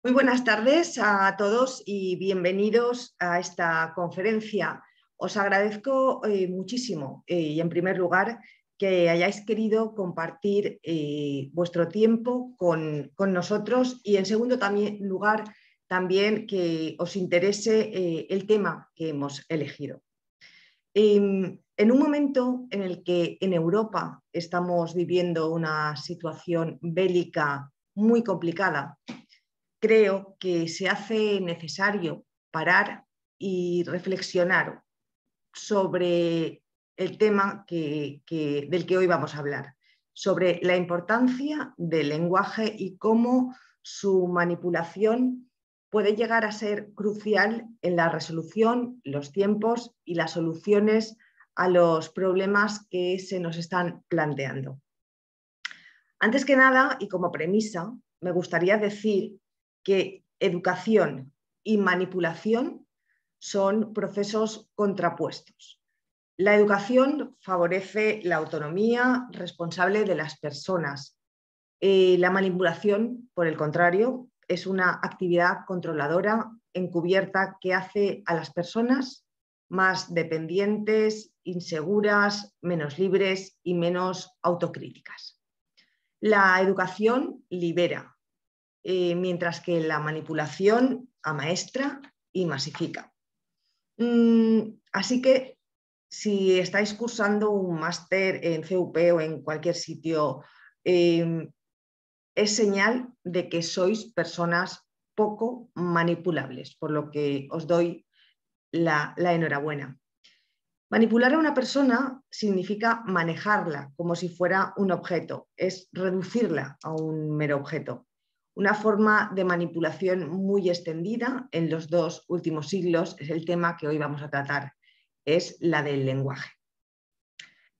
Muy buenas tardes a todos y bienvenidos a esta conferencia. Os agradezco muchísimo y en primer lugar que hayáis querido compartir vuestro tiempo con nosotros y en segundo lugar también que os interese el tema que hemos elegido. En un momento en el que en Europa estamos viviendo una situación bélica muy complicada, creo que se hace necesario parar y reflexionar sobre el tema del que hoy vamos a hablar, sobre la importancia del lenguaje y cómo su manipulación puede llegar a ser crucial en la resolución, los tiempos y las soluciones a los problemas que se nos están planteando. Antes que nada, y como premisa, me gustaría decir que educación y manipulación son procesos contrapuestos. La educación favorece la autonomía responsable de las personas. La manipulación, por el contrario, es una actividad controladora encubierta que hace a las personas más dependientes, inseguras, menos libres y menos autocríticas. La educación libera, mientras que la manipulación amaestra y masifica. Así que si estáis cursando un máster en CUP o en cualquier sitio, es señal de que sois personas poco manipulables, por lo que os doy la enhorabuena. Manipular a una persona significa manejarla como si fuera un objeto, es reducirla a un mero objeto. Una forma de manipulación muy extendida en los 2 últimos siglos es el tema que hoy vamos a tratar, es la del lenguaje.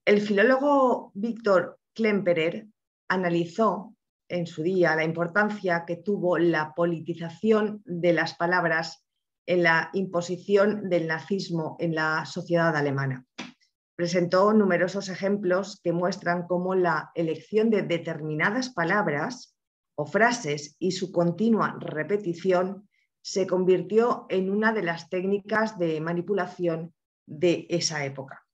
El filólogo Víctor Klemperer analizó en su día la importancia que tuvo la politización de las palabras en la imposición del nazismo en la sociedad alemana. Presentó numerosos ejemplos que muestran cómo la elección de determinadas palabras o frases y su continua repetición se convirtió en una de las técnicas de manipulación de esa época.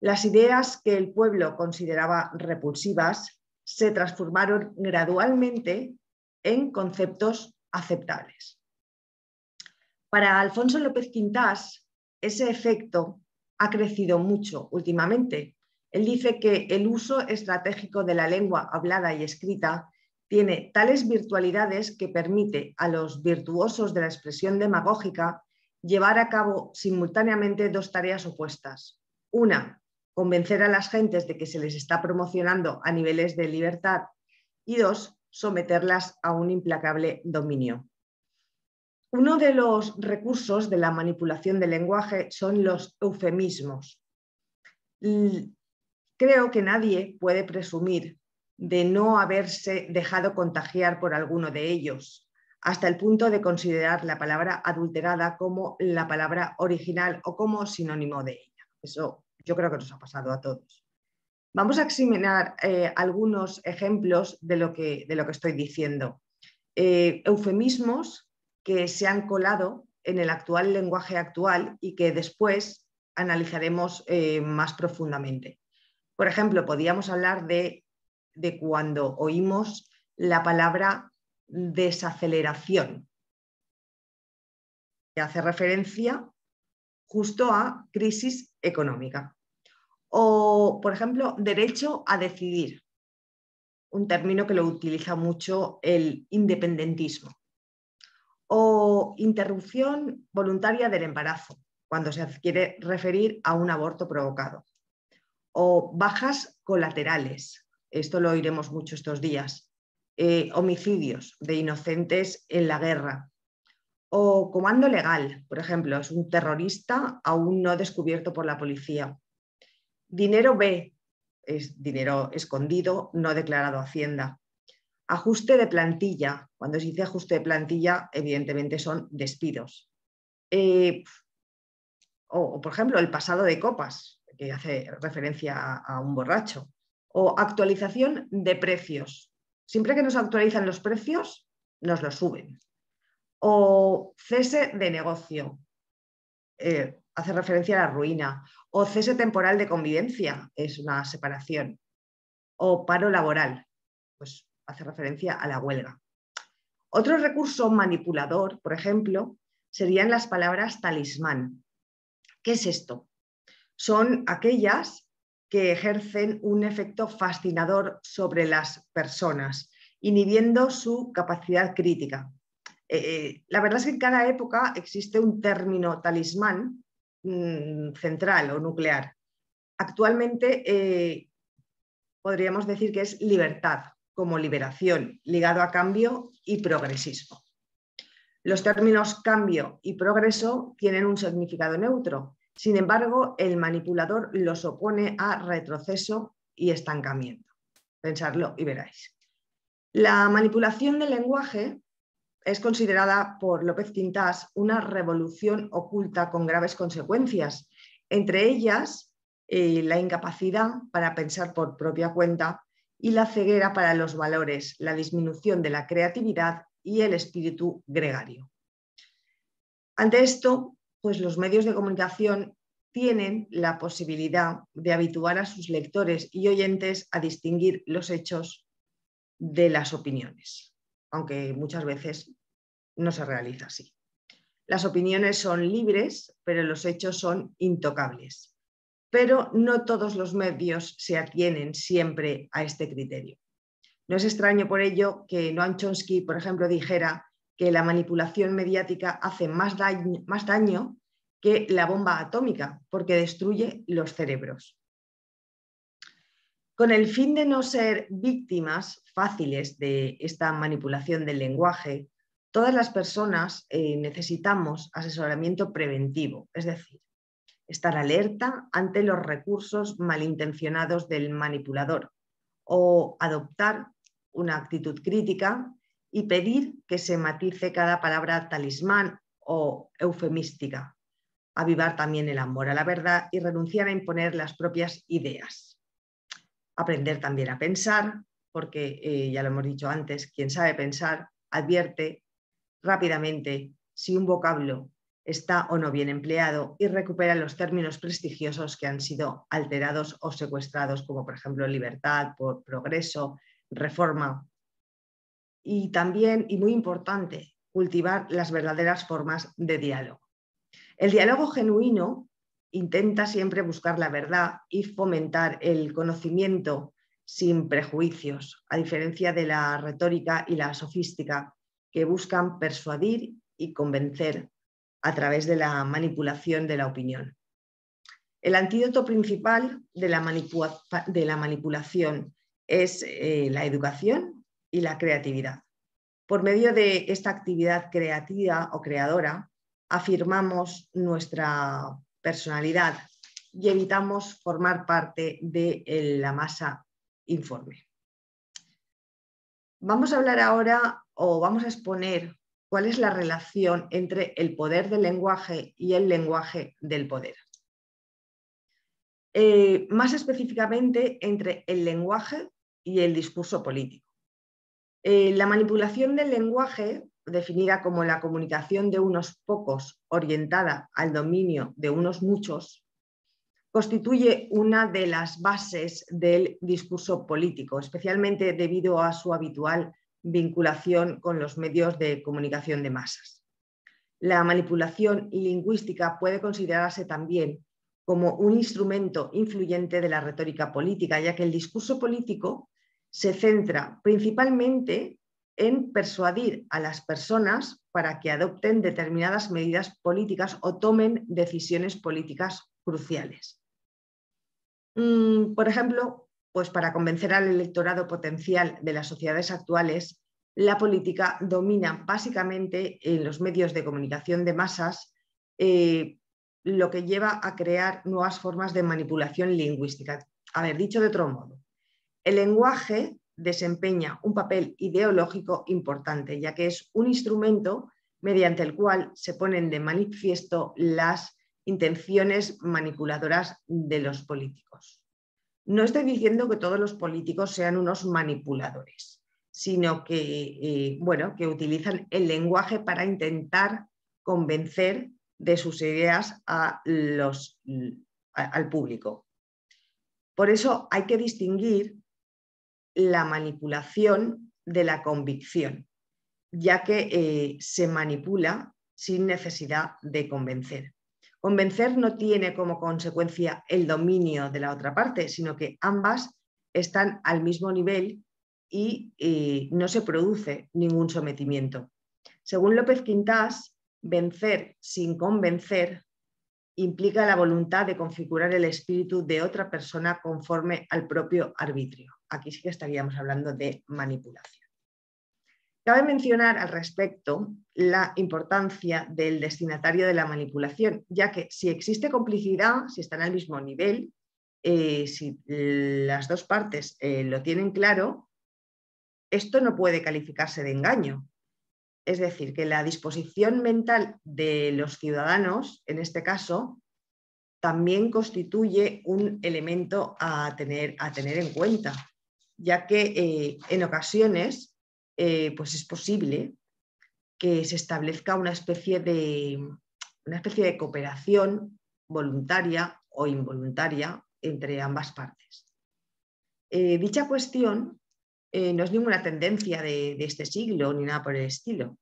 Las ideas que el pueblo consideraba repulsivas se transformaron gradualmente en conceptos aceptables. Para Alfonso López Quintás, ese efecto ha crecido mucho últimamente. Él dice que el uso estratégico de la lengua hablada y escrita tiene tales virtualidades que permite a los virtuosos de la expresión demagógica llevar a cabo simultáneamente 2 tareas opuestas. Una, convencer a las gentes de que se les está promocionando a niveles de libertad y 2, someterlas a un implacable dominio. Uno de los recursos de la manipulación del lenguaje son los eufemismos. Creo que nadie puede presumir de no haberse dejado contagiar por alguno de ellos, hasta el punto de considerar la palabra adulterada como la palabra original o como sinónimo de ella. Eso yo creo que nos ha pasado a todos. Vamos a examinar algunos ejemplos de lo que estoy diciendo. Eufemismos que se han colado en el actual lenguaje actual y que después analizaremos más profundamente. Por ejemplo, podríamos hablar de cuando oímos la palabra desaceleración, que hace referencia justo a crisis económica. O, por ejemplo, derecho a decidir, un término que lo utiliza mucho el independentismo. O interrupción voluntaria del embarazo, cuando se quiere referir a un aborto provocado. O bajas colaterales, esto lo oiremos mucho estos días. Homicidios de inocentes en la guerra. O comando legal, por ejemplo, es un terrorista aún no descubierto por la policía. Dinero B, es dinero escondido, no declarado a Hacienda. Ajuste de plantilla. Cuando se dice ajuste de plantilla, evidentemente son despidos. O, por ejemplo, el pasado de copas, que hace referencia a un borracho. O actualización de precios. Siempre que nos actualizan los precios, nos lo suben. O cese de negocio, hace referencia a la ruina. O cese temporal de convivencia, es una separación. O paro laboral, pues hace referencia a la huelga. Otro recurso manipulador, por ejemplo, serían las palabras talismán. ¿Qué es esto? Son aquellas que ejercen un efecto fascinador sobre las personas, inhibiendo su capacidad crítica. La verdad es que en cada época existe un término talismán central o nuclear. Actualmente podríamos decir que es libertad, como liberación, ligado a cambio y progresismo. Los términos cambio y progreso tienen un significado neutro. Sin embargo, el manipulador los opone a retroceso y estancamiento. Pensadlo y veráis. La manipulación del lenguaje es considerada por López Quintás una revolución oculta con graves consecuencias, entre ellas la incapacidad para pensar por propia cuenta y la ceguera para los valores, la disminución de la creatividad y el espíritu gregario. Ante esto, pues los medios de comunicación tienen la posibilidad de habituar a sus lectores y oyentes a distinguir los hechos de las opiniones, aunque muchas veces no se realiza así. Las opiniones son libres, pero los hechos son intocables. Pero no todos los medios se atienen siempre a este criterio. No es extraño por ello que Noam Chomsky, por ejemplo, dijera que la manipulación mediática hace más daño que la bomba atómica, porque destruye los cerebros. Con el fin de no ser víctimas fáciles de esta manipulación del lenguaje, todas las personas necesitamos asesoramiento preventivo, es decir, estar alerta ante los recursos malintencionados del manipulador o adoptar una actitud crítica y pedir que se matice cada palabra talismán o eufemística, avivar también el amor a la verdad y renunciar a imponer las propias ideas. Aprender también a pensar, porque ya lo hemos dicho antes, quien sabe pensar advierte rápidamente si un vocablo está o no bien empleado y recupera los términos prestigiosos que han sido alterados o secuestrados, como por ejemplo libertad, progreso, reforma. Y también, y muy importante, cultivar las verdaderas formas de diálogo. El diálogo genuino intenta siempre buscar la verdad y fomentar el conocimiento sin prejuicios, a diferencia de la retórica y la sofística, que buscan persuadir y convencer a través de la manipulación de la opinión. El antídoto principal de la manipulación es la educación y la creatividad. Por medio de esta actividad creativa o creadora, afirmamos nuestra personalidad y evitamos formar parte de la masa informe. Vamos a hablar ahora, o vamos a exponer, cuál es la relación entre el poder del lenguaje y el lenguaje del poder. Más específicamente, entre el lenguaje y el discurso político. La manipulación del lenguaje, definida como la comunicación de unos pocos orientada al dominio de unos muchos, constituye una de las bases del discurso político, especialmente debido a su habitual vinculación con los medios de comunicación de masas. La manipulación lingüística puede considerarse también como un instrumento influyente de la retórica política, ya que el discurso político se centra principalmente en persuadir a las personas para que adopten determinadas medidas políticas o tomen decisiones políticas cruciales. Por ejemplo, pues para convencer al electorado potencial de las sociedades actuales, la política domina básicamente en los medios de comunicación de masas, lo que lleva a crear nuevas formas de manipulación lingüística. A ver, dicho de otro modo, el lenguaje desempeña un papel ideológico importante, ya que es un instrumento mediante el cual se ponen de manifiesto las intenciones manipuladoras de los políticos. No estoy diciendo que todos los políticos sean unos manipuladores, sino que, bueno, que utilizan el lenguaje para intentar convencer de sus ideas al público. Por eso hay que distinguir la manipulación de la convicción, ya que se manipula sin necesidad de convencer. Convencer no tiene como consecuencia el dominio de la otra parte, sino que ambas están al mismo nivel y no se produce ningún sometimiento. Según López Quintás, vencer sin convencer implica la voluntad de configurar el espíritu de otra persona conforme al propio arbitrio. Aquí sí que estaríamos hablando de manipulación. Cabe mencionar al respecto la importancia del destinatario de la manipulación, ya que si existe complicidad, si están al mismo nivel, si las dos partes lo tienen claro, esto no puede calificarse de engaño. Es decir, que la disposición mental de los ciudadanos, en este caso, también constituye un elemento a tener en cuenta, ya que en ocasiones pues es posible que se establezca una especie de cooperación voluntaria o involuntaria entre ambas partes. Dicha cuestión no es ninguna tendencia de este siglo ni nada por el estilo.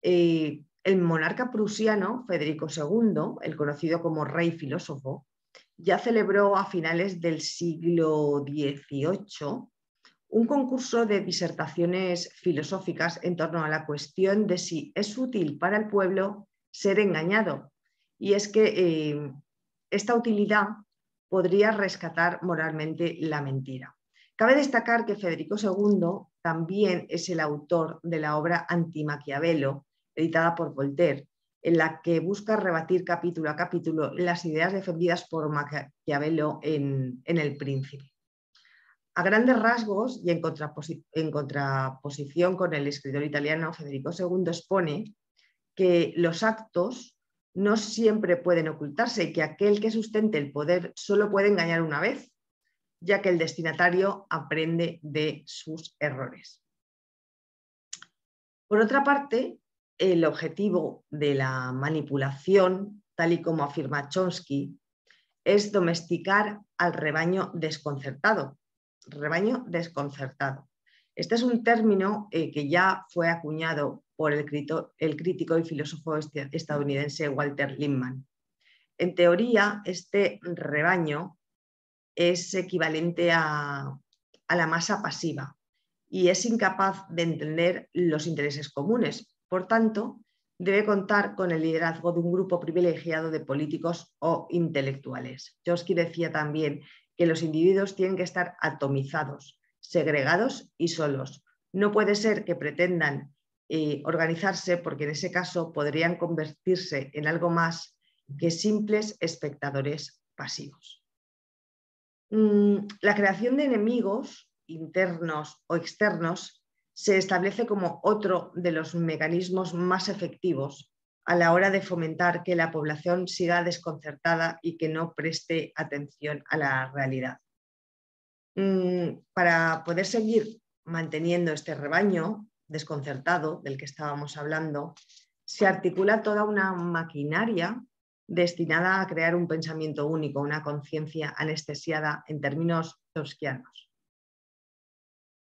El monarca prusiano Federico II, el conocido como rey filósofo, ya celebró a finales del siglo XVIII un concurso de disertaciones filosóficas en torno a la cuestión de si es útil para el pueblo ser engañado. Y es que esta utilidad podría rescatar moralmente la mentira. Cabe destacar que Federico II también es el autor de la obra Anti-Maquiavelo, editada por Voltaire, en la que busca rebatir capítulo a capítulo las ideas defendidas por Maquiavelo en El Príncipe. A grandes rasgos y en contraposición con el escritor italiano, Federico II expone que los actos no siempre pueden ocultarse y que aquel que sustente el poder solo puede engañar una vez, ya que el destinatario aprende de sus errores. Por otra parte, el objetivo de la manipulación, tal y como afirma Chomsky, es domesticar al rebaño desconcertado. Rebaño desconcertado. Este es un término que ya fue acuñado por el crítico y filósofo estadounidense Walter Lippmann. En teoría, este rebaño es equivalente a la masa pasiva y es incapaz de entender los intereses comunes. Por tanto, debe contar con el liderazgo de un grupo privilegiado de políticos o intelectuales. Chomsky decía también que los individuos tienen que estar atomizados, segregados y solos. No puede ser que pretendan organizarse, porque en ese caso podrían convertirse en algo más que simples espectadores pasivos. La creación de enemigos internos o externos se establece como otro de los mecanismos más efectivos a la hora de fomentar que la población siga desconcertada y que no preste atención a la realidad. Para poder seguir manteniendo este rebaño desconcertado del que estábamos hablando, se articula toda una maquinaria destinada a crear un pensamiento único, una conciencia anestesiada en términos chomskianos.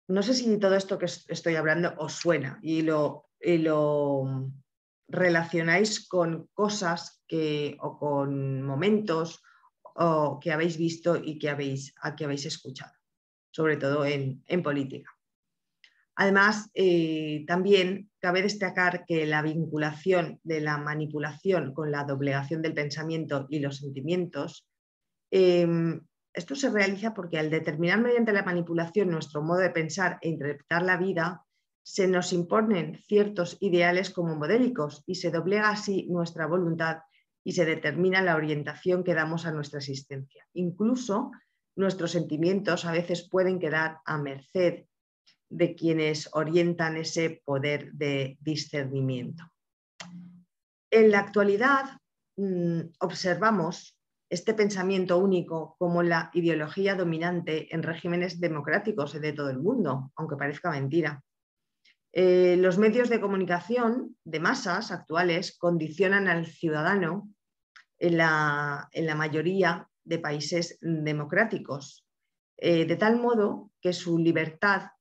No sé si todo esto que estoy hablando os suena y lo relacionáis con cosas o con momentos que habéis visto y que habéis escuchado, sobre todo en política. Además, también cabe destacar que la vinculación de la manipulación con la doblegación del pensamiento y los sentimientos, esto se realiza porque al determinar mediante la manipulación nuestro modo de pensar e interpretar la vida, se nos imponen ciertos ideales como modélicos y se doblega así nuestra voluntad y se determina la orientación que damos a nuestra existencia. Incluso nuestros sentimientos a veces pueden quedar a merced de quienes orientan ese poder de discernimiento. En la actualidad observamos este pensamiento único como la ideología dominante en regímenes democráticos de todo el mundo, aunque parezca mentira. Los medios de comunicación de masas actuales condicionan al ciudadano en la mayoría de países democráticos, de tal modo que su libertad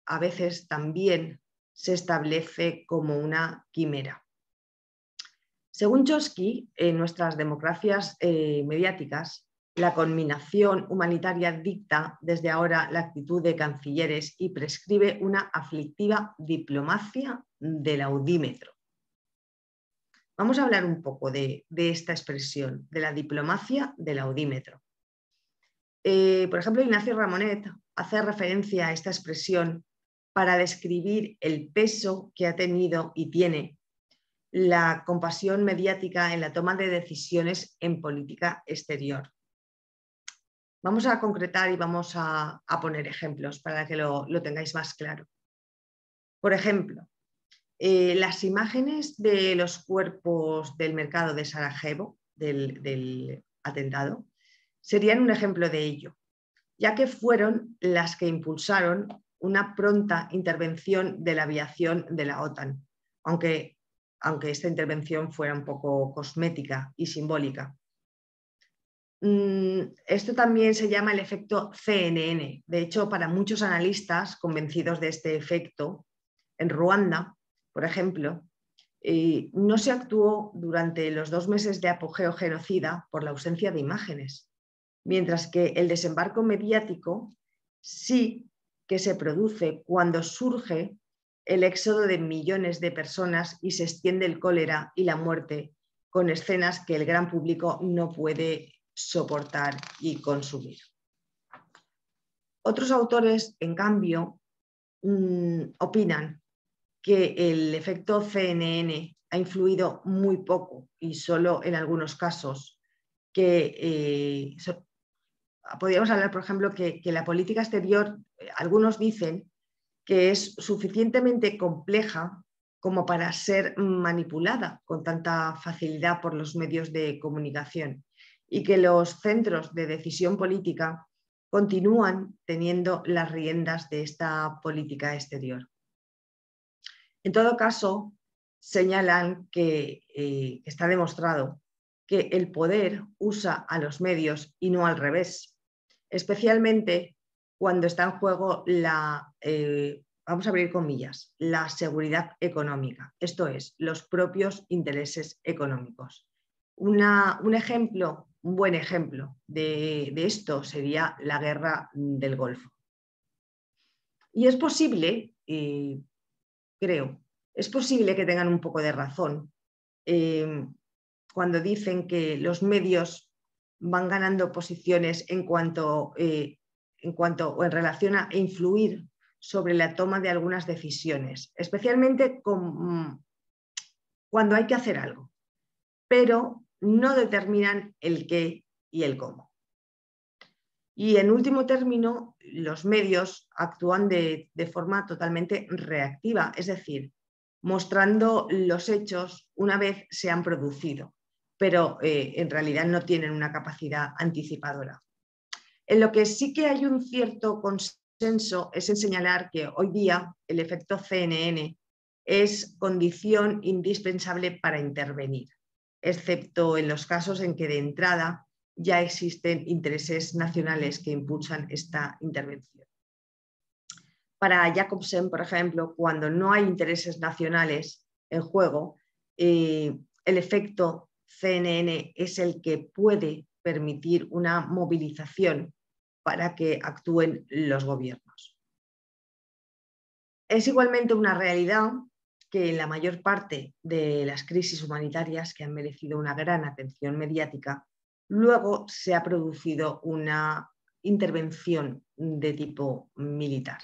a veces también se establece como una quimera. Según Chomsky, en nuestras democracias mediáticas, la conminación humanitaria dicta desde ahora la actitud de cancilleres y prescribe una aflictiva diplomacia del audímetro. Vamos a hablar un poco de esta expresión, de la diplomacia del audímetro. Por ejemplo, Ignacio Ramonet hace referencia a esta expresión para describir el peso que ha tenido y tiene la compasión mediática en la toma de decisiones en política exterior. Vamos a concretar y vamos a poner ejemplos para que lo tengáis más claro. Por ejemplo, las imágenes de los cuerpos del mercado de Sarajevo, del atentado, serían un ejemplo de ello, ya que fueron las que impulsaron una pronta intervención de la aviación de la OTAN, aunque esta intervención fuera un poco cosmética y simbólica. Esto también se llama el efecto CNN. De hecho, para muchos analistas convencidos de este efecto, en Ruanda, por ejemplo, no se actuó durante los 2 meses de apogeo genocida por la ausencia de imágenes, mientras que el desembarco mediático sí que se produce cuando surge el éxodo de millones de personas y se extiende el cólera y la muerte con escenas que el gran público no puede soportar y consumir. Otros autores, en cambio, opinan que el efecto CNN ha influido muy poco y solo en algunos casos, que podríamos hablar, por ejemplo, que la política exterior, algunos dicen que es suficientemente compleja como para ser manipulada con tanta facilidad por los medios de comunicación y que los centros de decisión política continúan teniendo las riendas de esta política exterior. En todo caso, señalan que está demostrado que el poder usa a los medios y no al revés, especialmente cuando está en juego vamos a abrir comillas, la seguridad económica, esto es, los propios intereses económicos. Un buen ejemplo de esto sería la guerra del Golfo. Y es posible, creo, es posible que tengan un poco de razón cuando dicen que los medios van ganando posiciones en cuanto o en relación a influir sobre la toma de algunas decisiones, especialmente cuando hay que hacer algo, pero no determinan el qué y el cómo. Y en último término, los medios actúan de forma totalmente reactiva, es decir, mostrando los hechos una vez se han producido, pero en realidad no tienen una capacidad anticipadora. En lo que sí que hay un cierto consenso es en señalar que hoy día el efecto CNN es condición indispensable para intervenir, excepto en los casos en que de entrada ya existen intereses nacionales que impulsan esta intervención. Para Jacobsen, por ejemplo, cuando no hay intereses nacionales en juego, el efecto CNN es el que puede permitir una movilización para que actúen los gobiernos. Es igualmente una realidad que en la mayor parte de las crisis humanitarias que han merecido una gran atención mediática, luego se ha producido una intervención de tipo militar.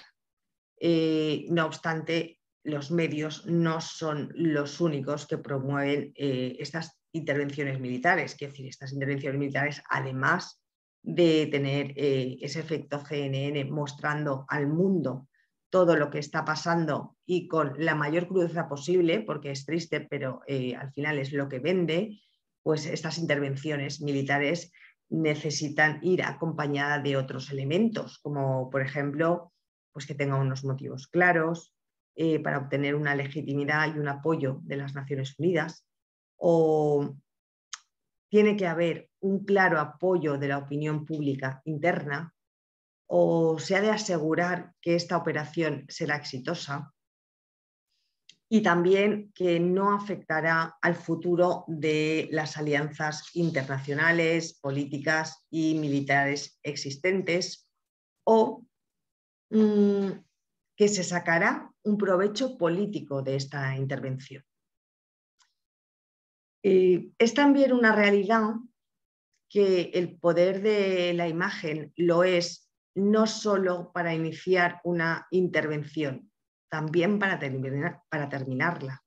No obstante, los medios no son los únicos que promueven estas intervenciones militares. Quiero decir, estas intervenciones militares, además de tener ese efecto CNN mostrando al mundo todo lo que está pasando y con la mayor crudeza posible, porque es triste, pero al final es lo que vende, pues estas intervenciones militares necesitan ir acompañadas de otros elementos, como por ejemplo, pues que tenga unos motivos claros, para obtener una legitimidad y un apoyo de las Naciones Unidas, o tiene que haber un claro apoyo de la opinión pública interna, o se ha de asegurar que esta operación será exitosa y también que no afectará al futuro de las alianzas internacionales, políticas y militares existentes, o que se sacará un provecho político de esta intervención. Es también una realidad que el poder de la imagen lo es no solo para iniciar una intervención, también para terminarla.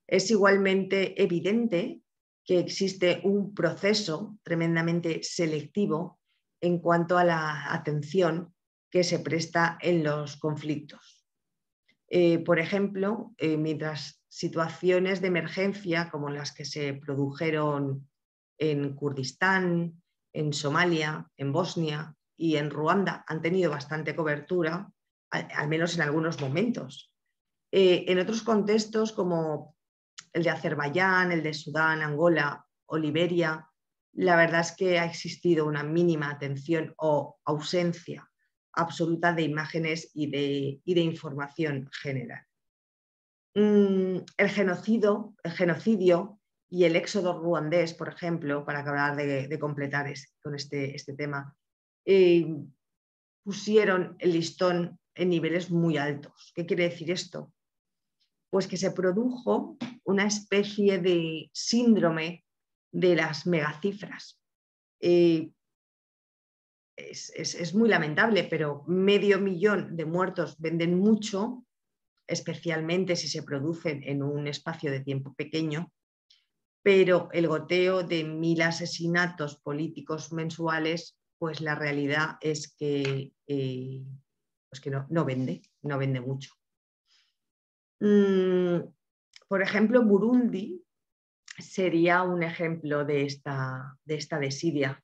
Es igualmente evidente que existe un proceso tremendamente selectivo en cuanto a la atención que se presta en los conflictos. Por ejemplo, mientras situaciones de emergencia como las que se produjeron en Kurdistán, en Somalia, en Bosnia y en Ruanda han tenido bastante cobertura, al menos en algunos momentos. En otros contextos como el de Azerbaiyán, el de Sudán, Angola o Liberia, la verdad es que ha existido una mínima atención o ausencia absoluta de imágenes y de información general. El genocidio y el éxodo ruandés, por ejemplo, para acabar de completar con este tema, pusieron el listón en niveles muy altos. ¿Qué quiere decir esto? Pues que se produjo una especie de síndrome de las megacifras. Es muy lamentable, pero 500.000 de muertos venden mucho, especialmente si se producen en un espacio de tiempo pequeño, pero el goteo de 1.000 asesinatos políticos mensuales, pues la realidad es que, no vende mucho. Por ejemplo, Burundi sería un ejemplo de esta desidia.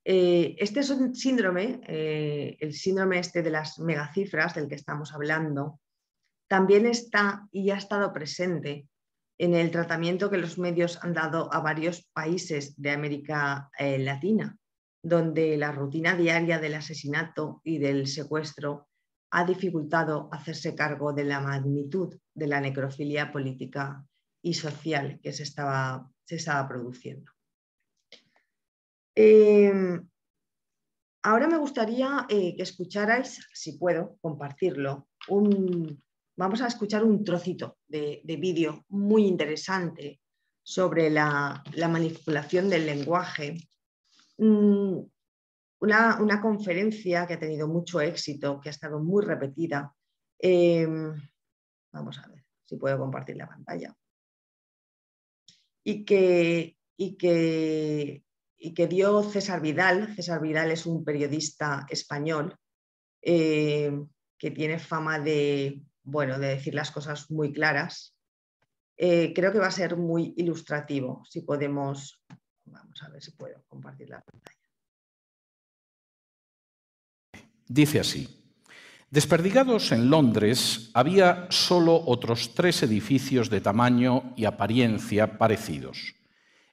Este es un síndrome, el síndrome de las megacifras del que estamos hablando, también está y ha estado presente en el tratamiento que los medios han dado a varios países de América Latina, donde la rutina diaria del asesinato y del secuestro ha dificultado hacerse cargo de la magnitud de la necrofilia política y social que se estaba produciendo. Ahora me gustaría que escucharais, si puedo compartirlo, vamos a escuchar un trocito de vídeo muy interesante sobre la manipulación del lenguaje. Una conferencia que ha tenido mucho éxito, que ha estado muy repetida. Vamos a ver si puedo compartir la pantalla. Y que dio César Vidal. César Vidal es un periodista español que tiene fama de decir las cosas muy claras. Creo que va a ser muy ilustrativo. Si podemos, vamos a ver si puedo compartir la pantalla. Dice así: desperdigados en Londres había solo otros 3 edificios de tamaño y apariencia parecidos.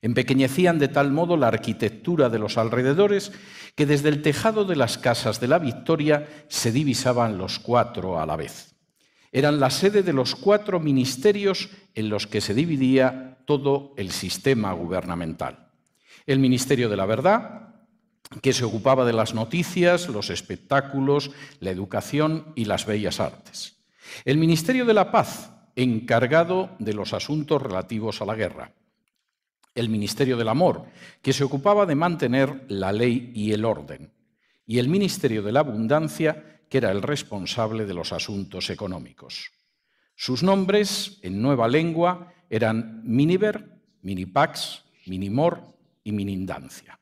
Empequeñecían de tal modo la arquitectura de los alrededores que desde el tejado de las casas de la Victoria se divisaban los 4 a la vez. Eran la sede de los 4 ministerios en los que se dividía todo el sistema gubernamental. El Ministerio de la Verdad, que se ocupaba de las noticias, los espectáculos, la educación y las bellas artes. El Ministerio de la Paz, encargado de los asuntos relativos a la guerra. El Ministerio del Amor, que se ocupaba de mantener la ley y el orden. Y el Ministerio de la Abundancia, que era el responsable de los asuntos económicos. Sus nombres, en nueva lengua, eran Miniver, Minipax, Minimor y Minindancia.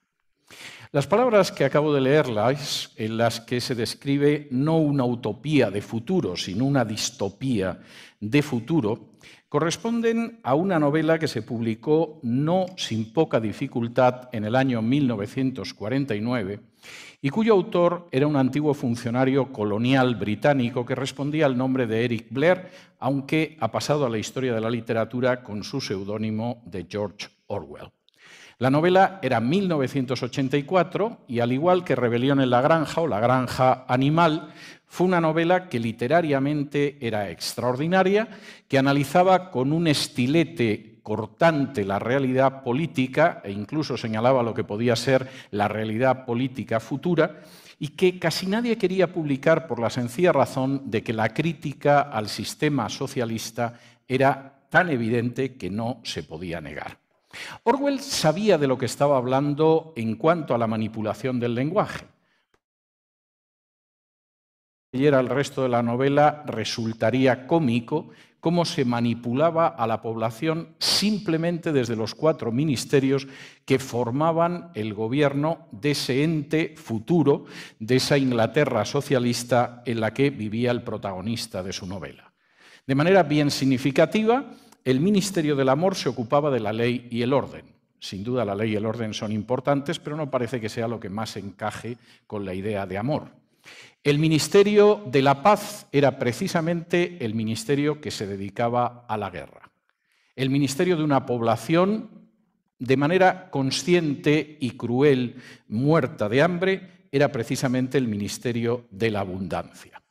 Las palabras que acabo de leerlas, en las que se describe no una utopía de futuro, sino una distopía de futuro, corresponden a una novela que se publicó no sin poca dificultad en el año 1949 y cuyo autor era un antiguo funcionario colonial británico que respondía al nombre de Eric Blair, aunque ha pasado a la historia de la literatura con su seudónimo de George Orwell. La novela era 1984 y, al igual que Rebelión en la granja o La granja animal, fue una novela que literariamente era extraordinaria, que analizaba con un estilete cortante la realidad política e incluso señalaba lo que podía ser la realidad política futura, y que casi nadie quería publicar por la sencilla razón de que la crítica al sistema socialista era tan evidente que no se podía negar. Orwell sabía de lo que estaba hablando en cuanto a la manipulación del lenguaje. Si leyera el resto de la novela, resultaría cómico cómo se manipulaba a la población simplemente desde los 4 ministerios que formaban el gobierno de ese ente futuro, de esa Inglaterra socialista en la que vivía el protagonista de su novela. De manera bien significativa, el Ministerio del Amor se ocupaba de la ley y el orden. Sin duda la ley y el orden son importantes, pero no parece que sea lo que más encaje con la idea de amor. El Ministerio de la Paz era precisamente el ministerio que se dedicaba a la guerra. El ministerio de una población de manera consciente y cruel, muerta de hambre, era precisamente el Ministerio de la Abundancia.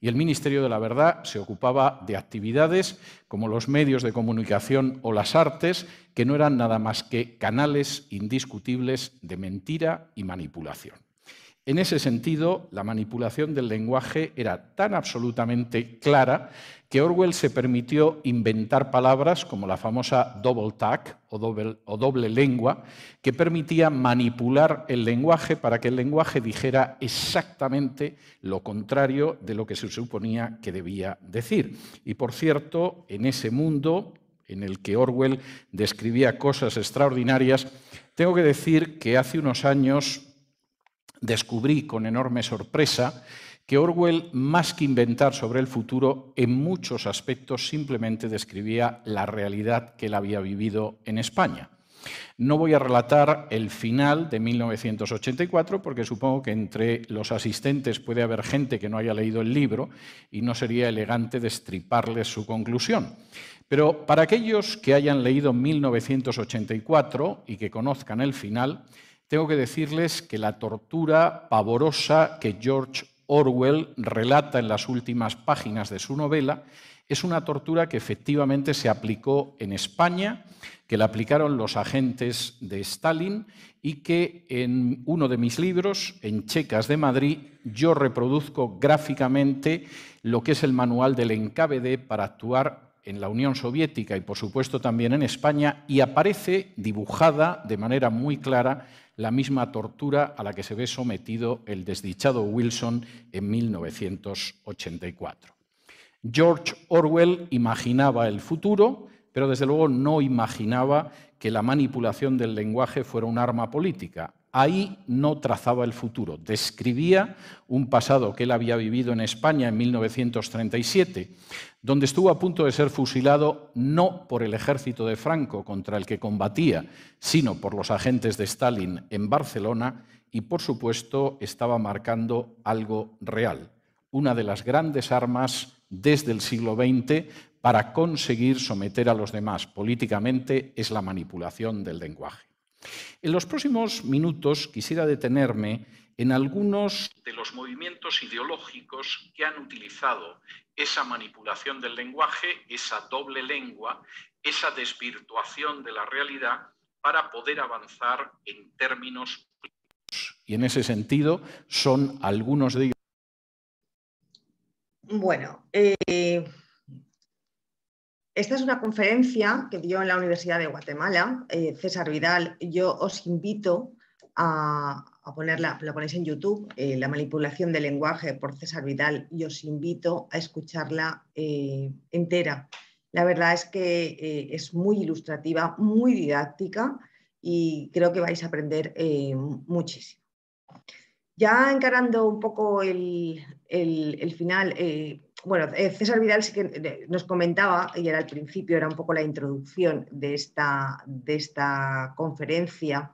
Y el Ministerio de la Verdad se ocupaba de actividades como los medios de comunicación o las artes, que no eran nada más que canales indiscutibles de mentira y manipulación. En ese sentido, la manipulación del lenguaje era tan absolutamente clara que Orwell se permitió inventar palabras como la famosa double tag o doble lengua, que permitía manipular el lenguaje para que el lenguaje dijera exactamente lo contrario de lo que se suponía que debía decir. Y, por cierto, en ese mundo en el que Orwell describía cosas extraordinarias, tengo que decir que hace unos años descubrí con enorme sorpresa que Orwell, más que inventar sobre el futuro, en muchos aspectos simplemente describía la realidad que él había vivido en España. No voy a relatar el final de 1984 porque supongo que entre los asistentes puede haber gente que no haya leído el libro y no sería elegante destriparles su conclusión. Pero para aquellos que hayan leído 1984 y que conozcan el final, tengo que decirles que la tortura pavorosa que George Orwell relata en las últimas páginas de su novela es una tortura que efectivamente se aplicó en España, que la aplicaron los agentes de Stalin y que en uno de mis libros, En Checas de Madrid, yo reproduzco gráficamente lo que es el manual del NKVD para actuar en la Unión Soviética y, por supuesto, también en España, y aparece dibujada de manera muy clara la misma tortura a la que se ve sometido el desdichado Wilson en 1984. George Orwell imaginaba el futuro, pero desde luego no imaginaba que la manipulación del lenguaje fuera un arma política. Ahí no trazaba el futuro, describía un pasado que él había vivido en España en 1937, donde estuvo a punto de ser fusilado no por el ejército de Franco contra el que combatía, sino por los agentes de Stalin en Barcelona y, por supuesto, estaba marcando algo real, una de las grandes armas desde el siglo XX para conseguir someter a los demás políticamente es la manipulación del lenguaje. En los próximos minutos quisiera detenerme en algunos de los movimientos ideológicos que han utilizado esa manipulación del lenguaje, esa doble lengua, esa desvirtuación de la realidad para poder avanzar en términos políticos. Y en ese sentido son algunos de ellos. Bueno, esta es una conferencia que dio en la Universidad de Guatemala, César Vidal. Yo os invito a ponerla, la ponéis en YouTube, La manipulación del lenguaje por César Vidal, y os invito a escucharla entera. La verdad es que es muy ilustrativa, muy didáctica y creo que vais a aprender muchísimo. Ya encarando un poco el final, bueno, César Vidal sí que nos comentaba, y era al principio, era un poco la introducción de esta conferencia,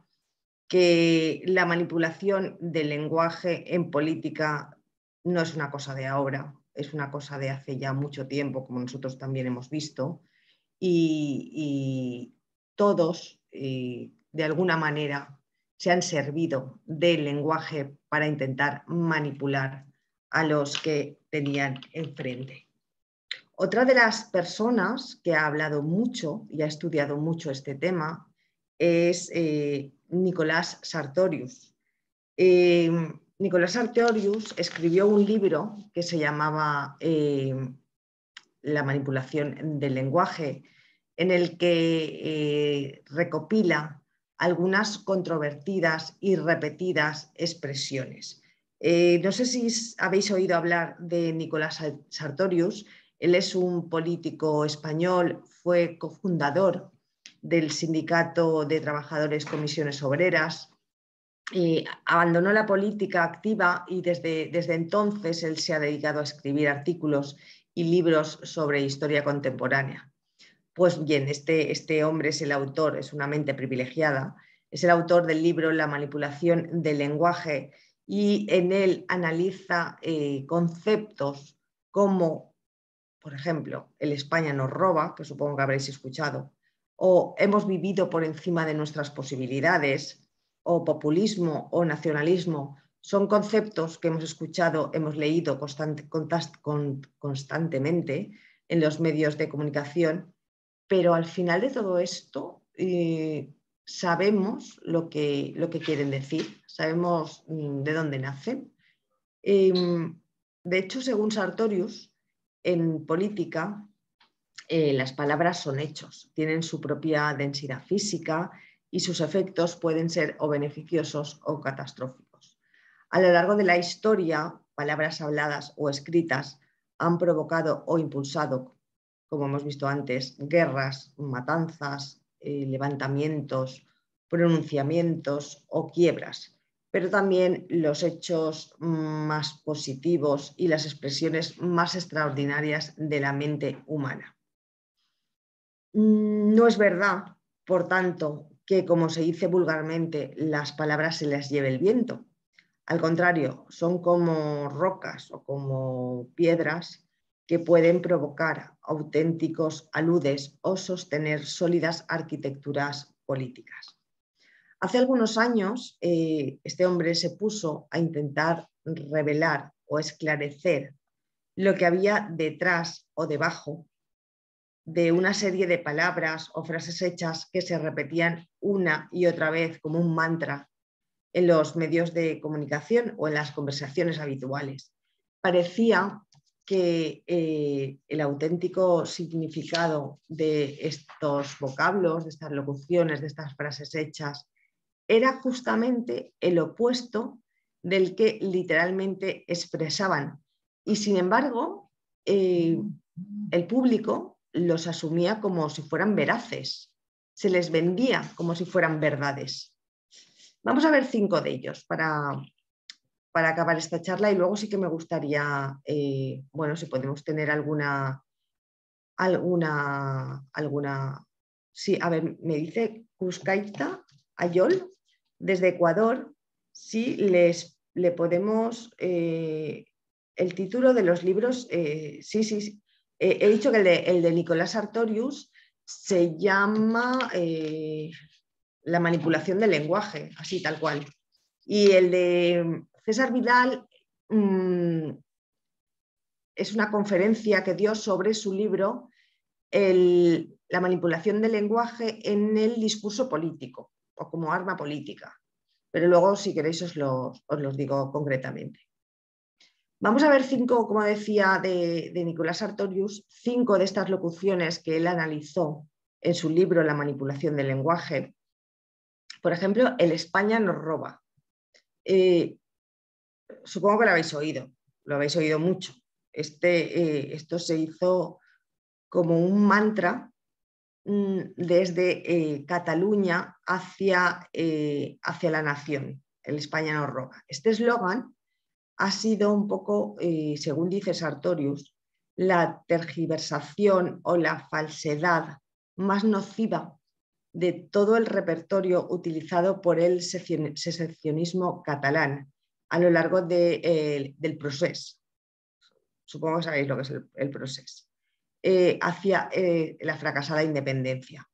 que la manipulación del lenguaje en política no es una cosa de ahora, es una cosa de hace ya mucho tiempo, como nosotros también hemos visto, y todos, de alguna manera, se han servido del lenguaje para intentar manipular a los que tenían enfrente. Otra de las personas que ha hablado mucho y ha estudiado mucho este tema es Nicolás Sartorius. Nicolás Sartorius escribió un libro que se llamaba La manipulación del lenguaje, en el que recopila algunas controvertidas y repetidas expresiones. No sé si habéis oído hablar de Nicolás Sartorius. Él es un político español, fue cofundador del Sindicato de Trabajadores Comisiones Obreras. Abandonó la política activa y desde entonces él se ha dedicado a escribir artículos y libros sobre historia contemporánea. Pues bien, este hombre es el autor, es una mente privilegiada, es el autor del libro La manipulación del lenguaje y en él analiza conceptos como, por ejemplo, el España nos roba, que supongo que habréis escuchado, o hemos vivido por encima de nuestras posibilidades, o populismo o nacionalismo. Son conceptos que hemos escuchado, hemos leído constantemente en los medios de comunicación, pero al final de todo esto sabemos lo que quieren decir, sabemos de dónde nacen. De hecho, según Sartorius, en política las palabras son hechos, tienen su propia densidad física y sus efectos pueden ser o beneficiosos o catastróficos. A lo largo de la historia, palabras habladas o escritas han provocado o impulsado, como hemos visto antes, guerras, matanzas, levantamientos, pronunciamientos o quiebras, pero también los hechos más positivos y las expresiones más extraordinarias de la mente humana. No es verdad, por tanto, que, como se dice vulgarmente, las palabras se las lleve el viento. Al contrario, son como rocas o como piedras que pueden provocar auténticos aludes o sostener sólidas arquitecturas políticas. Hace algunos años, este hombre se puso a intentar revelar o esclarecer lo que había detrás o debajo de una serie de palabras o frases hechas que se repetían una y otra vez como un mantra en los medios de comunicación o en las conversaciones habituales. Parecía que el auténtico significado de estos vocablos, de estas locuciones, de estas frases hechas, era justamente el opuesto del que literalmente expresaban. Y sin embargo, el público los asumía como si fueran veraces, se les vendía como si fueran verdades. Vamos a ver 5 de ellos para acabar esta charla y luego sí que me gustaría, bueno, si podemos tener alguna... Sí, a ver, me dice Cuscaita Ayol desde Ecuador, si le podemos... el título de los libros, sí. He dicho que el de Nicolás Sartorius se llama La manipulación del lenguaje, así tal cual. Y el de César Vidal es una conferencia que dio sobre su libro La manipulación del lenguaje en el discurso político o como arma política. Pero luego, si queréis, os los digo concretamente. Vamos a ver 5, como decía, de Nicolás Sartorius, 5 de estas locuciones que él analizó en su libro La manipulación del lenguaje. Por ejemplo, el España nos roba. Supongo que lo habéis oído mucho. Esto se hizo como un mantra desde Cataluña hacia la nación. El España nos roba. Este eslogan ha sido un poco, según dice Sartorius, la tergiversación o la falsedad más nociva de todo el repertorio utilizado por el secesionismo catalán a lo largo del procés. Supongo que sabéis lo que es el procés. Hacia la fracasada independencia.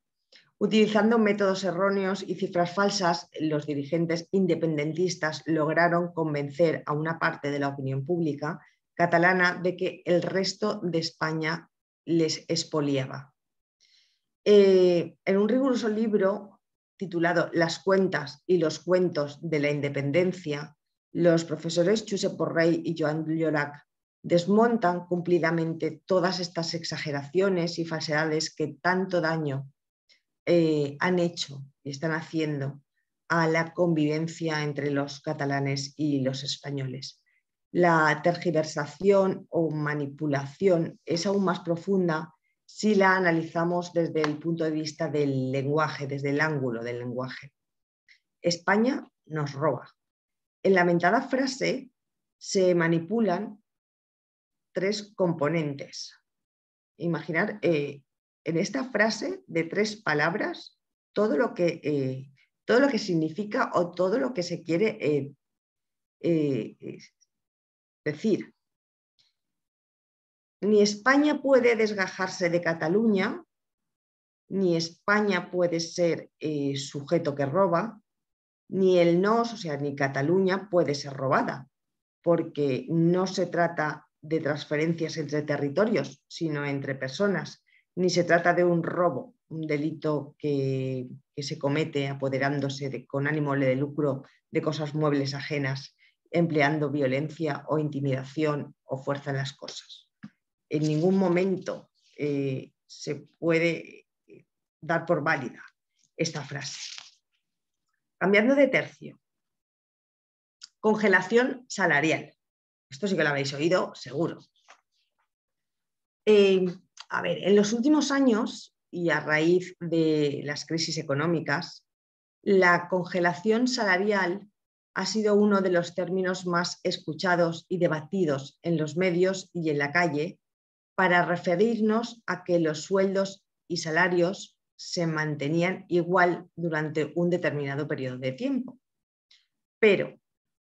Utilizando métodos erróneos y cifras falsas, los dirigentes independentistas lograron convencer a una parte de la opinión pública catalana de que el resto de España les expoliaba. En un riguroso libro titulado Las cuentas y los cuentos de la independencia, los profesores Josep Borrell y Joan Llorach desmontan cumplidamente todas estas exageraciones y falsedades que tanto daño han hecho y están haciendo a la convivencia entre los catalanes y los españoles. La tergiversación o manipulación es aún más profunda si la analizamos desde el punto de vista del lenguaje, desde el ángulo del lenguaje. España nos roba. En la mentada frase se manipulan tres componentes. Imaginar en esta frase de tres palabras todo lo que significa o todo lo que se quiere decir. Ni España puede desgajarse de Cataluña, ni España puede ser sujeto que roba, ni el nos, o sea, ni Cataluña puede ser robada, porque no se trata de transferencias entre territorios, sino entre personas, ni se trata de un robo, un delito que se comete apoderándose con ánimo de lucro de cosas muebles ajenas, empleando violencia o intimidación o fuerza en las cosas. En ningún momento se puede dar por válida esta frase. Cambiando de tercio. Congelación salarial. Esto sí que lo habéis oído, seguro. A ver, en los últimos años y a raíz de las crisis económicas, la congelación salarial ha sido uno de los términos más escuchados y debatidos en los medios y en la calle para referirnos a que los sueldos y salarios se mantenían igual durante un determinado periodo de tiempo. Pero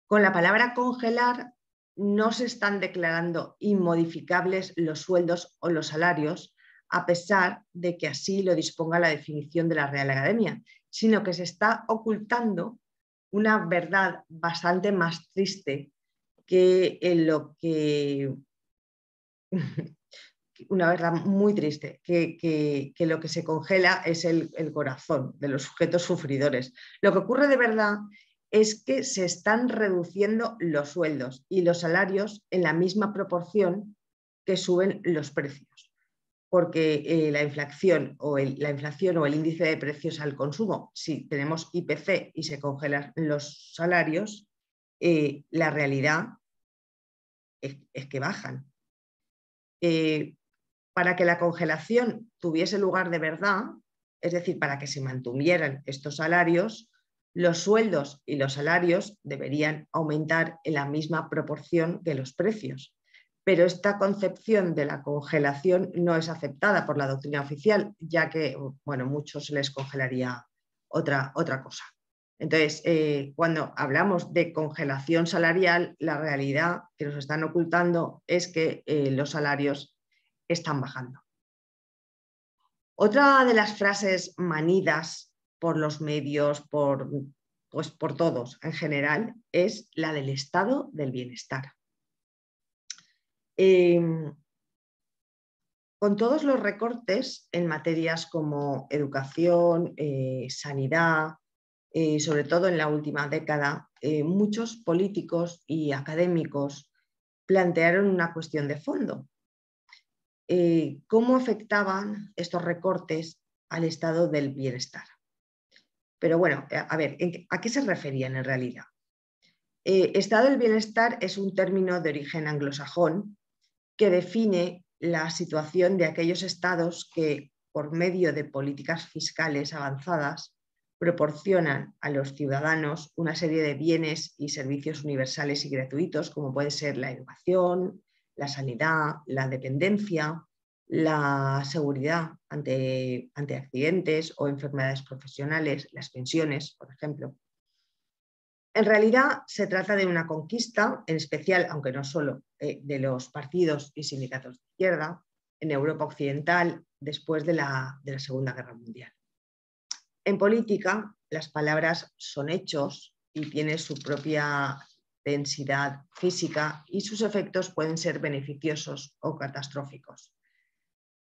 con la palabra congelar no se están declarando inmodificables los sueldos o los salarios, a pesar de que así lo disponga la definición de la Real Academia, sino que se está ocultando una verdad bastante más triste que lo que... una verdad muy triste, que lo que se congela es el corazón de los sujetos sufridores. Lo que ocurre de verdad es que se están reduciendo los sueldos y los salarios en la misma proporción que suben los precios, porque la inflación o el índice de precios al consumo, si tenemos IPC y se congelan los salarios, la realidad es que bajan. Para que la congelación tuviese lugar de verdad, es decir, para que se mantuvieran estos salarios, los sueldos y los salarios deberían aumentar en la misma proporción que los precios. Pero esta concepción de la congelación no es aceptada por la doctrina oficial, ya que, bueno, muchos se les congelaría otra cosa. Entonces, cuando hablamos de congelación salarial, la realidad que nos están ocultando es que los salarios están bajando. Otra de las frases manidas por los medios, por todos en general, es la del estado del bienestar. Con todos los recortes en materias como educación, sanidad, sobre todo en la última década, muchos políticos y académicos plantearon una cuestión de fondo. ¿Cómo afectaban estos recortes al estado del bienestar? Pero bueno, a ver, ¿a qué se referían en realidad? Estado del bienestar es un término de origen anglosajón que define la situación de aquellos estados que, por medio de políticas fiscales avanzadas, proporcionan a los ciudadanos una serie de bienes y servicios universales y gratuitos, como puede ser la educación, la sanidad, la dependencia la seguridad ante accidentes o enfermedades profesionales, las pensiones, por ejemplo. En realidad se trata de una conquista, en especial, aunque no solo, de los partidos y sindicatos de izquierda en Europa Occidental después de la Segunda Guerra Mundial. En política, las palabras son hechos y tienen su propia densidad física y sus efectos pueden ser beneficiosos o catastróficos.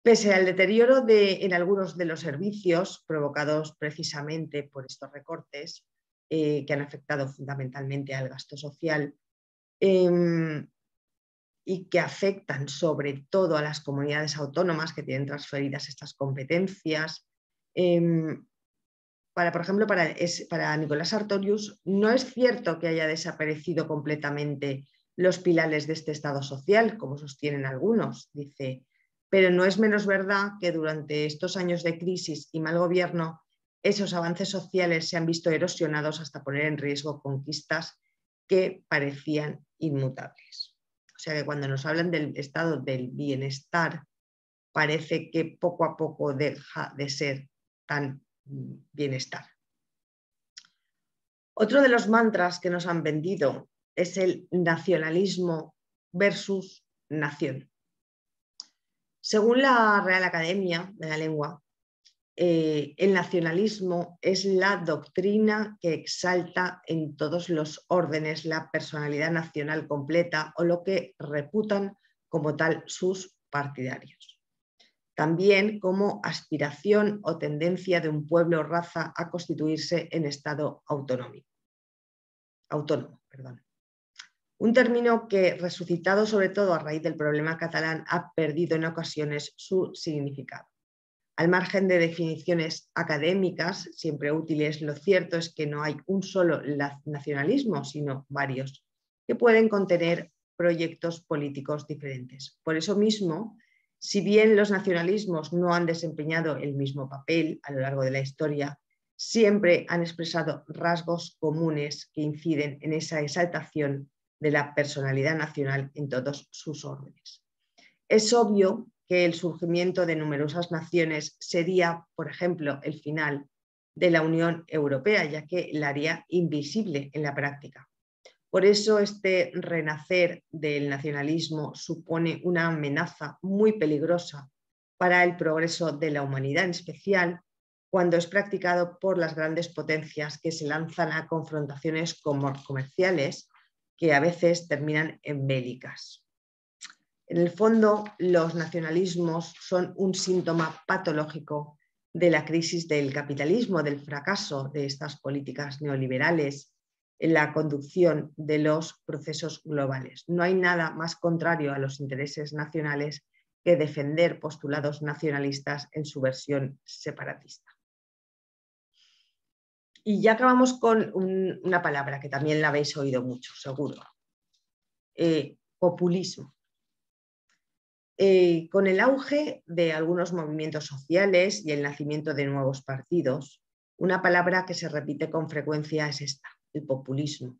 Pese al deterioro en algunos de los servicios provocados precisamente por estos recortes, que han afectado fundamentalmente al gasto social y que afectan sobre todo a las comunidades autónomas que tienen transferidas estas competencias. Por ejemplo, para Nicolás Sartorius, no es cierto que haya desaparecido completamente los pilares de este Estado social, como sostienen algunos, dice, pero no es menos verdad que durante estos años de crisis y mal gobierno, esos avances sociales se han visto erosionados hasta poner en riesgo conquistas que parecían inmutables. O sea que cuando nos hablan del estado del bienestar, parece que poco a poco deja de ser tan bienestar. Otro de los mantras que nos han vendido es el nacionalismo versus nación. Según la Real Academia de la Lengua, el nacionalismo es la doctrina que exalta en todos los órdenes la personalidad nacional completa o lo que reputan como tal sus partidarios. También como aspiración o tendencia de un pueblo o raza a constituirse en Estado autónomo. Un término que, resucitado sobre todo a raíz del problema catalán, ha perdido en ocasiones su significado. Al margen de definiciones académicas, siempre útiles, lo cierto es que no hay un solo nacionalismo, sino varios, que pueden contener proyectos políticos diferentes. Por eso mismo, si bien los nacionalismos no han desempeñado el mismo papel a lo largo de la historia, siempre han expresado rasgos comunes que inciden en esa exaltación de la personalidad nacional en todos sus órdenes. Es obvio que el surgimiento de numerosas naciones sería, por ejemplo, el final de la Unión Europea, ya que la haría invisible en la práctica. Por eso este renacer del nacionalismo supone una amenaza muy peligrosa para el progreso de la humanidad, en especial cuando es practicado por las grandes potencias que se lanzan a confrontaciones comerciales que a veces terminan en bélicas. En el fondo, los nacionalismos son un síntoma patológico de la crisis del capitalismo, del fracaso de estas políticas neoliberales en la conducción de los procesos globales. No hay nada más contrario a los intereses nacionales que defender postulados nacionalistas en su versión separatista. Y ya acabamos con una palabra que también la habéis oído mucho, seguro. Populismo. Con el auge de algunos movimientos sociales y el nacimiento de nuevos partidos, una palabra que se repite con frecuencia es esta, el populismo,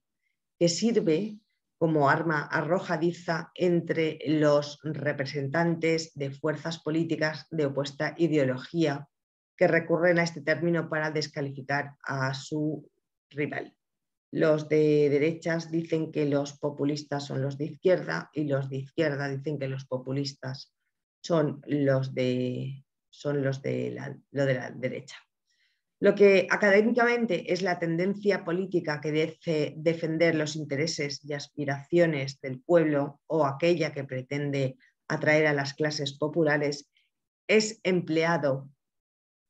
que sirve como arma arrojadiza entre los representantes de fuerzas políticas de opuesta ideología que recurren a este término para descalificar a su rival. Los de derechas dicen que los populistas son los de izquierda y los de izquierda dicen que los populistas son los de la derecha. Lo que académicamente es la tendencia política que debe defender los intereses y aspiraciones del pueblo o aquella que pretende atraer a las clases populares es empleado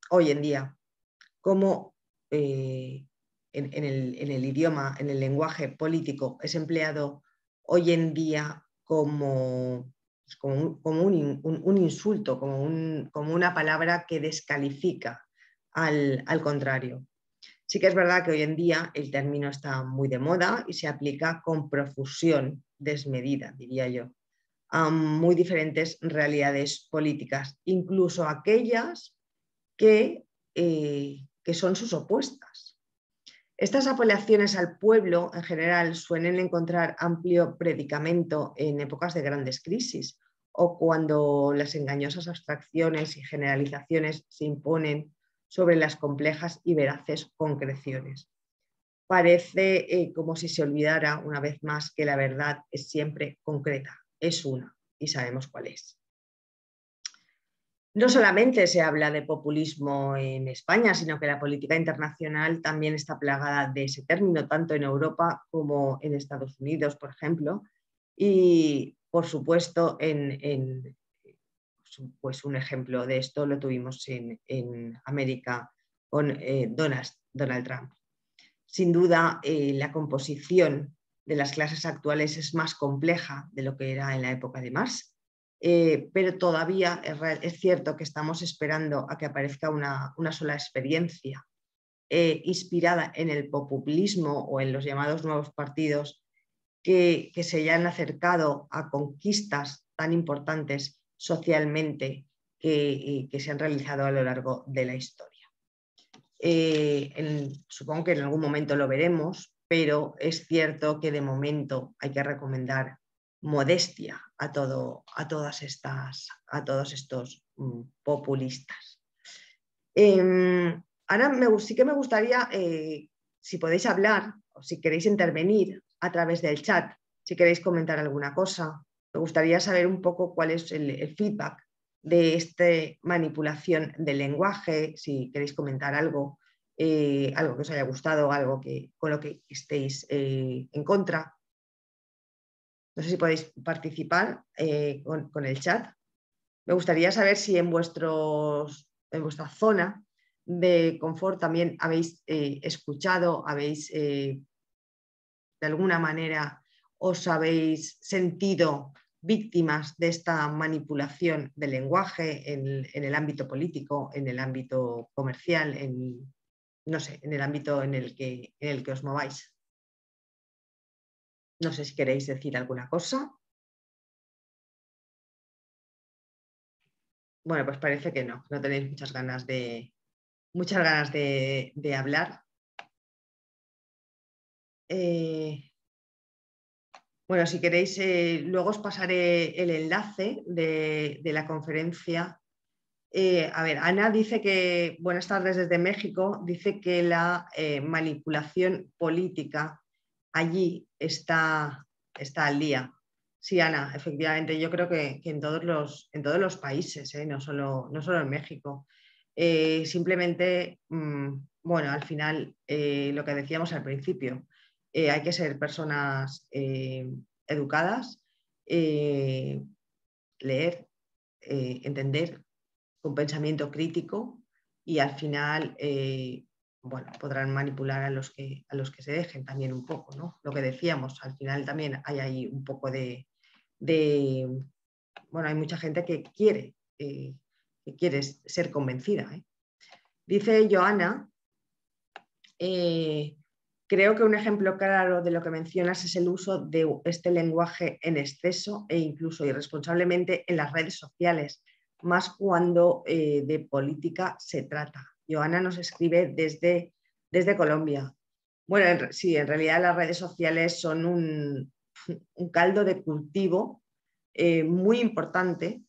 hoy en día como en el idioma, en el lenguaje político, es empleado hoy en día como un insulto, como una palabra que descalifica al contrario. Sí que es verdad que hoy en día el término está muy de moda y se aplica con profusión desmedida, diría yo, a muy diferentes realidades políticas, incluso aquellas que son sus opuestas. Estas apelaciones al pueblo en general suelen encontrar amplio predicamento en épocas de grandes crisis o cuando las engañosas abstracciones y generalizaciones se imponen sobre las complejas y veraces concreciones. Parece como si se olvidara una vez más que la verdad es siempre concreta, es una y sabemos cuál es. No solamente se habla de populismo en España, sino que la política internacional también está plagada de ese término, tanto en Europa como en Estados Unidos, por ejemplo. Y, por supuesto, pues un ejemplo de esto lo tuvimos en América con Donald Trump. Sin duda, la composición de las clases actuales es más compleja de lo que era en la época de Marx. Pero todavía es cierto que estamos esperando a que aparezca una sola experiencia inspirada en el populismo o en los llamados nuevos partidos que se hayan acercado a conquistas tan importantes socialmente que se han realizado a lo largo de la historia. Supongo que en algún momento lo veremos, pero es cierto que de momento hay que recomendar modestia a todos estos populistas. Ahora sí que me gustaría, si podéis hablar o si queréis intervenir a través del chat, si queréis comentar alguna cosa, me gustaría saber un poco cuál es el feedback de esta manipulación del lenguaje, si queréis comentar algo, algo que os haya gustado, algo con lo que estéis en contra. No sé si podéis participar con el chat. Me gustaría saber si en vuestra zona de confort también habéis escuchado, habéis de alguna manera os habéis sentido víctimas de esta manipulación del lenguaje en el ámbito político, en el ámbito comercial, no sé, en el ámbito en el que os mováis. No sé si queréis decir alguna cosa. Bueno, pues parece que no tenéis muchas ganas de hablar. Bueno, si queréis, luego os pasaré el enlace de la conferencia. A ver, Ana dice que, buenas tardes desde México, dice que la manipulación política allí está al día. Sí, Ana, efectivamente, yo creo que en todos los países, no solo en México. Simplemente, bueno, al final, lo que decíamos al principio, hay que ser personas educadas, leer, entender, con pensamiento crítico y al final bueno, podrán manipular a los que se dejen también un poco, ¿no? Lo que decíamos, al final también hay ahí un poco bueno, hay mucha gente que quiere ser convencida. Dice Joana, creo que un ejemplo claro de lo que mencionas es el uso de este lenguaje en exceso e incluso irresponsablemente en las redes sociales, más cuando de política se trata. Joana nos escribe desde Colombia. Bueno, sí, en realidad las redes sociales son un caldo de cultivo muy importante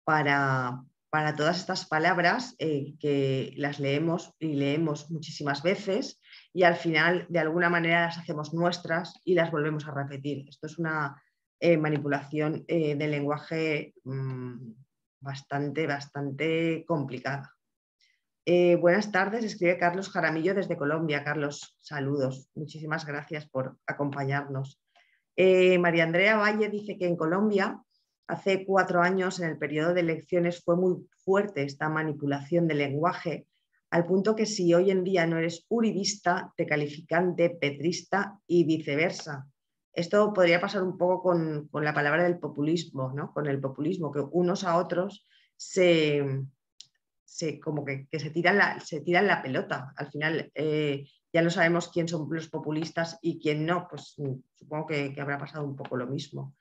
para todas estas palabras que las leemos y leemos muchísimas veces y al final de alguna manera las hacemos nuestras y las volvemos a repetir. Esto es una manipulación del lenguaje bastante complicada. Buenas tardes, escribe Carlos Jaramillo desde Colombia. Carlos, saludos. Muchísimas gracias por acompañarnos. María Andrea Valle dice que en Colombia hace 4 años, en el periodo de elecciones, fue muy fuerte esta manipulación del lenguaje, al punto que si hoy en día no eres uribista, te califican de petrista y viceversa. Esto podría pasar un poco con la palabra del populismo, ¿no? Con el populismo, que unos a otros como que se tiran la pelota. Al final ya no sabemos quién son los populistas y quién no, pues supongo que habrá pasado un poco lo mismo.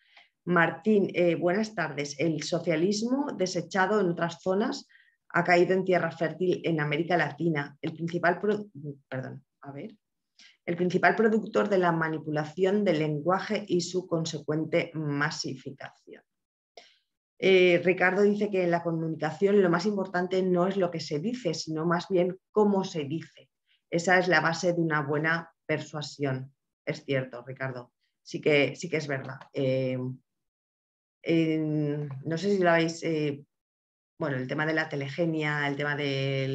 Martín, buenas tardes. El socialismo desechado en otras zonas ha caído en tierra fértil en América Latina. El principal productor de la manipulación del lenguaje y su consecuente masificación. Ricardo dice que en la comunicación lo más importante no es lo que se dice, sino más bien cómo se dice. Esa es la base de una buena persuasión. Es cierto, Ricardo. Sí que es verdad. No sé si lo habéis... bueno, el tema de la telegenia, el tema de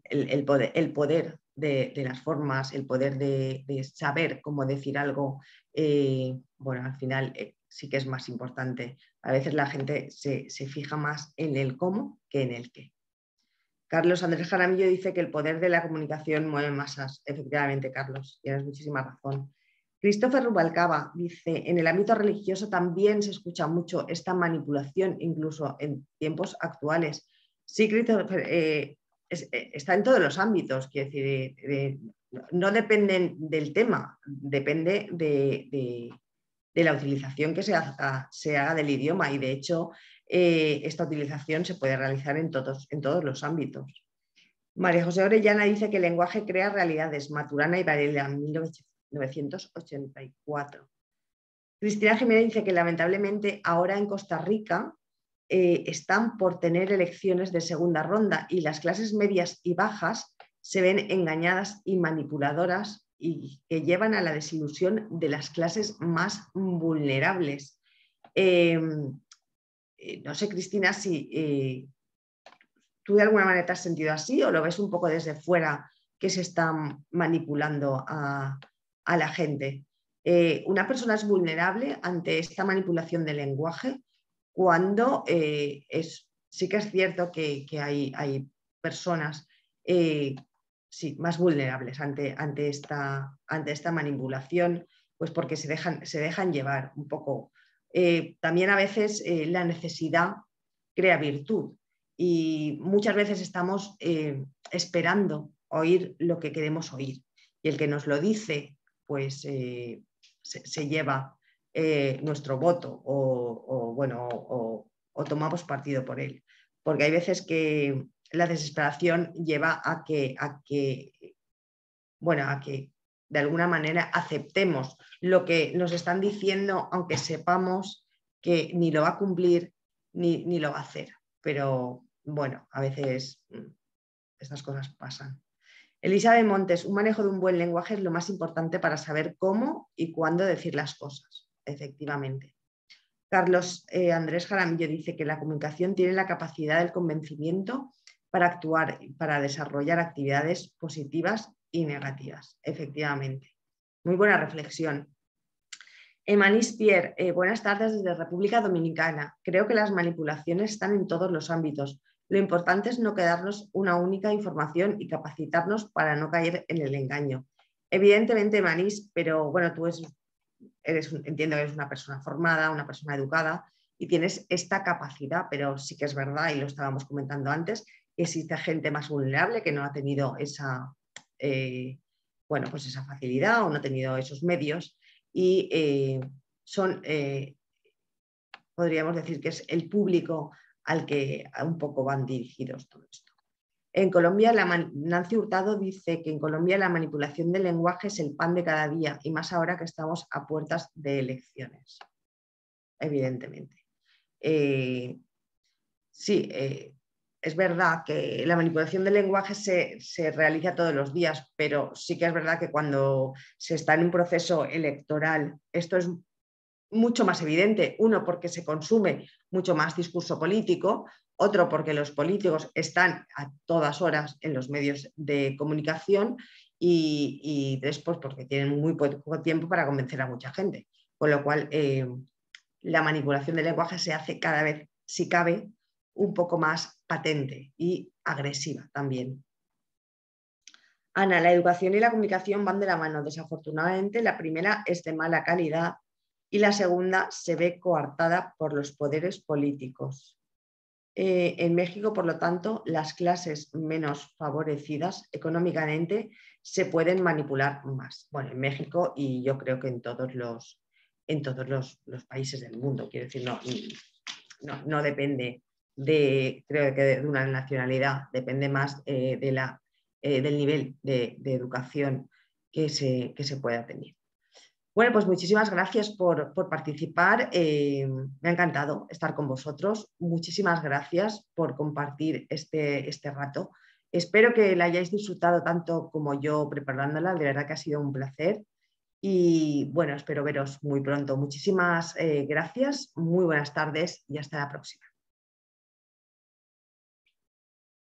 el poder de las formas, el poder de saber cómo decir algo, bueno, al final sí que es más importante. A veces la gente se fija más en el cómo que en el qué. Carlos Andrés Jaramillo dice que el poder de la comunicación mueve masas. Efectivamente, Carlos, tienes muchísima razón. Christopher Rubalcaba dice, en el ámbito religioso también se escucha mucho esta manipulación, incluso en tiempos actuales. Sí, Christopher, está en todos los ámbitos, quiero decir, no dependen del tema, depende de la utilización que se haga del idioma y de hecho esta utilización se puede realizar en todos los ámbitos. María José Orellana dice que el lenguaje crea realidades, Maturana y Varela, 1984. Cristina Jiménez dice que lamentablemente ahora en Costa Rica están por tener elecciones de segunda ronda y las clases medias y bajas se ven engañadas y manipuladoras y que llevan a la desilusión de las clases más vulnerables. No sé, Cristina, si tú de alguna manera te has sentido así o lo ves un poco desde fuera que se está manipulando a la gente. Una persona es vulnerable ante esta manipulación del lenguaje cuando sí que es cierto que hay personas sí, más vulnerables ante esta manipulación, pues porque se dejan llevar un poco. También a veces la necesidad crea virtud y muchas veces estamos esperando oír lo que queremos oír y el que nos lo dice pues se lleva nuestro voto o tomamos partido por él. Porque hay veces que la desesperación lleva a que de alguna manera aceptemos lo que nos están diciendo, aunque sepamos que ni lo va a cumplir ni lo va a hacer. Pero bueno, a veces estas cosas pasan. Elizabeth Montes, un manejo de un buen lenguaje es lo más importante para saber cómo y cuándo decir las cosas. Efectivamente. Carlos Andrés Jaramillo dice que la comunicación tiene la capacidad del convencimiento para actuar, para desarrollar actividades positivas y negativas. Efectivamente. Muy buena reflexión. Emanis Pierre, buenas tardes desde República Dominicana. Creo que las manipulaciones están en todos los ámbitos. Lo importante es no quedarnos una única información y capacitarnos para no caer en el engaño. Evidentemente, Emanis, pero bueno, tú entiendo que eres una persona formada, una persona educada y tienes esta capacidad, pero sí que es verdad, y lo estábamos comentando antes, que existe gente más vulnerable que no ha tenido esa, pues esa facilidad o no ha tenido esos medios y podríamos decir que es el público al que un poco van dirigidos todo esto. En Colombia, Nancy Hurtado dice que en Colombia la manipulación del lenguaje es el pan de cada día y más ahora que estamos a puertas de elecciones, evidentemente. Sí, es verdad que la manipulación del lenguaje se realiza todos los días, pero sí que es verdad que cuando se está en un proceso electoral, esto es mucho más evidente. Uno, porque se consume mucho más discurso político, otro, porque los políticos están a todas horas en los medios de comunicación y después porque tienen muy poco tiempo para convencer a mucha gente. Con lo cual, la manipulación del lenguaje se hace cada vez, si cabe, un poco más patente y agresiva también. Ana, la educación y la comunicación van de la mano. Desafortunadamente, la primera es de mala calidad y la segunda se ve coartada por los poderes políticos. En México, por lo tanto, las clases menos favorecidas económicamente se pueden manipular más. Bueno, en México y yo creo que en todos los países del mundo. Quiero decir, no depende creo que de una nacionalidad, depende más del nivel de educación que se pueda tener. Bueno, pues muchísimas gracias por participar. Me ha encantado estar con vosotros. Muchísimas gracias por compartir este rato. Espero que la hayáis disfrutado tanto como yo preparándola. De verdad que ha sido un placer. Y bueno, espero veros muy pronto. Muchísimas gracias, muy buenas tardes y hasta la próxima.